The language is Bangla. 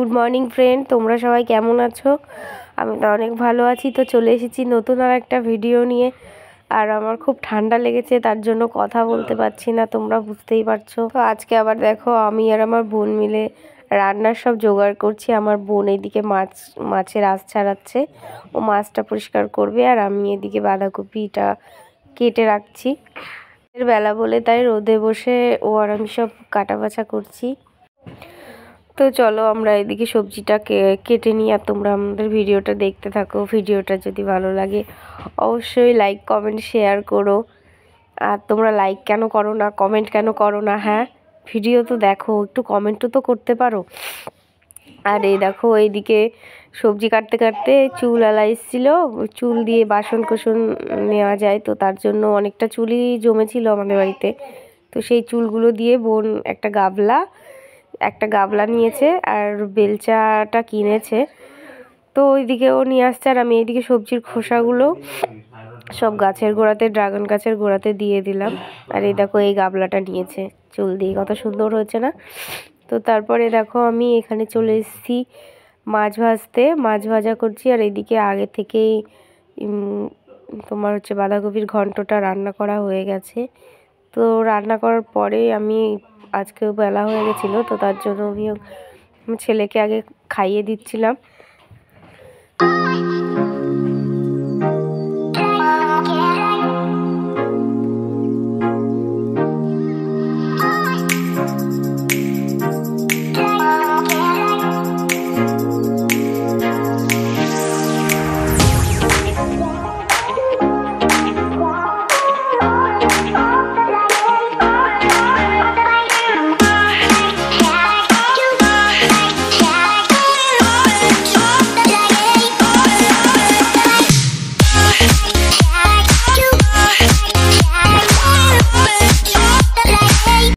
গুড মর্নিং ফ্রেন্ড, তোমরা সবাই কেমন আছো? আমি তো অনেক ভালো আছি। তো চলে এসেছি নতুন আর একটা ভিডিও নিয়ে। আর আমার খুব ঠান্ডা লেগেছে, তার জন্য কথা বলতে পারছি না, তোমরা বুঝতেই পারছো। তো আজকে আবার দেখো আমি আর আমার বোন মিলে রান্নার সব জোগাড় করছি। আমার বোন এদিকে মাছের আঁশ ছাড়াচ্ছে, ও মাছটা পরিষ্কার করবে, আর আমি এদিকে বাঁধাকপিটা কেটে রাখছি। এর বেলা বলে তাই রোদে বসে ও আর আমি সব কাটা বাছা করছি। তো চলো আমরা এদিকে সবজিটা কেটে নিই, আর তোমরা আমাদের ভিডিওটা দেখতে থাকো। ভিডিওটা যদি ভালো লাগে অবশ্যই লাইক কমেন্ট শেয়ার করো। আর তোমরা লাইক কেন করো না, কমেন্ট কেন করো না? হ্যাঁ, ভিডিও তো দেখো, একটু কমেন্টও তো করতে পারো। আর এই দেখো এইদিকে সবজি কাটতে কাটতে চুল আলা এসেছিল, চুল দিয়ে বাসন কোসন নেওয়া যায়, তো তার জন্য অনেকটা চুলই জমেছিল আমাদের বাড়িতে। তো সেই চুলগুলো দিয়ে বোন একটা গাবলা নিয়েছে আর বেলচাটা কিনেছে। তো ওইদিকে ও নিয়ে আসছে, আর আমি এইদিকে সবজির খোসাগুলো সব গাছের গোড়াতে, ড্রাগন গাছের গোড়াতে দিয়ে দিলাম। আর এই দেখো এই গাবলাটা নিয়েছে চুল দিয়ে, কত সুন্দর হয়েছে না? তো তারপরে দেখো আমি এখানে চলে এসেছি মাছ ভাজা করছি। আর এইদিকে আগে থেকেই তোমার হচ্ছে বাঁধাকপির ঘন্টটা রান্না করা হয়ে গেছে। তো রান্না করার পরে আমি আজকেও বেলা হয়ে গেছিলো, তো তার জন্য আমি ছেলেকে আগে খাইয়ে দিচ্ছিলাম।